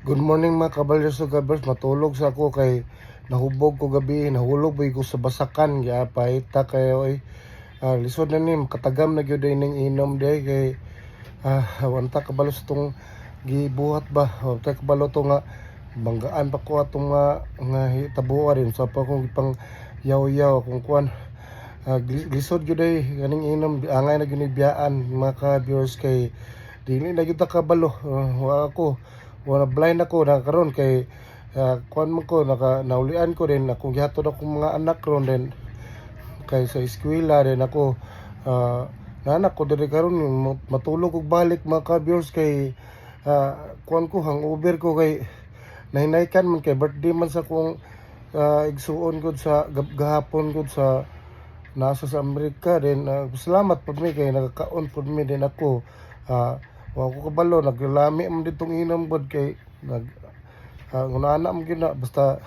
Good morning mga kabalyers ug gabers, matulog sa ako kay nahubog ko gabi, nahulog ba ko sa basakan gyapay ta kayo lisod na ni katagam na gyud ning inom day kay wanta kabalo sa tong gibuhat ba, wanta kabalo to nga banggaan pa ko atong nga tabuwa rin sa pa kong ipang yaw-yaw kung kuan lisod gyud day kaning inom angay na gyud ni biyaan mga ka-viewers kay dili na gyud ta kabalo. Wa ako wala blind ako na karon kay kuan man ko naulian ko din akong gihatod akong mga anak ron din kay sa eskwela din ako nanak ko diri karon matulog og balik mga ka-viewers kay kuan ko hangover ko kay nahinaykan man kay birthday man sa kong igsuon gud sa gahapon gud sa nasa sa Amerika din. Salamat pud mi kay nagakaon pud mi din ako. Wa ko kabalo naglami man ditong inom pod kay ngunana man gyud na basta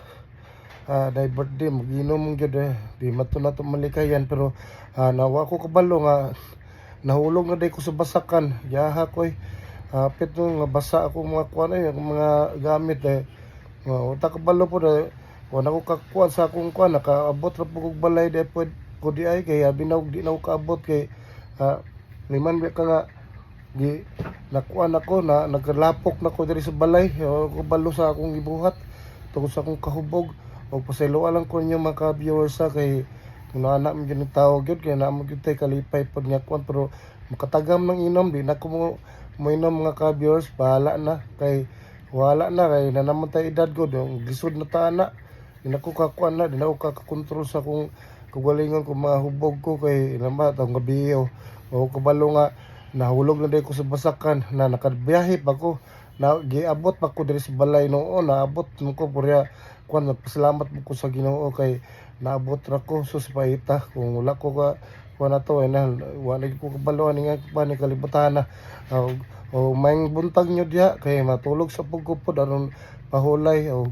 day birthday maginom gyud di mato na to malikayan pero nawa ko kabalo nga nahulog na day ko sa basakan yaha koy pit nga basa ako mga kuan mga gamit uta kabalo po wala ko kakuan sa akong kuan nakaabot ra pug balay day ko di ay kay binaog di na ko kaabot kay liman ka nga di nakuan ako na naglapok na ko diri sa balay ko balo sa akong gibuhat tungod sa akong kahubog o pasayloa lang ko ninyo mga viewers kay kung naana man gyud tawag gyud kay naamo gyud tay kalipay pod nga kuan pero makatagam ng inom di na ko mo inom mga ka-viewers bahala na kay wala na kay nanaman tay edad ko gisod na ta na di na ko kakuan na di na ko kakakontrol sa akong kagalingon kung mga hubog ko kay lamba tong gabi o kabalo nga nahulog na day ko sa basakan na nakabiyahe pa ko na giabot pa ko diri sa balay noon naabot mo ko purya kuan nagpasalamat mo ko sa Ginoo kay naabot ra ko sus paita kung wala ko ka kuan ato na wala ko kabalo ani nga pa ni kalibutan na o may buntag nyo diha kay matulog sa pagkupod aron pahulay o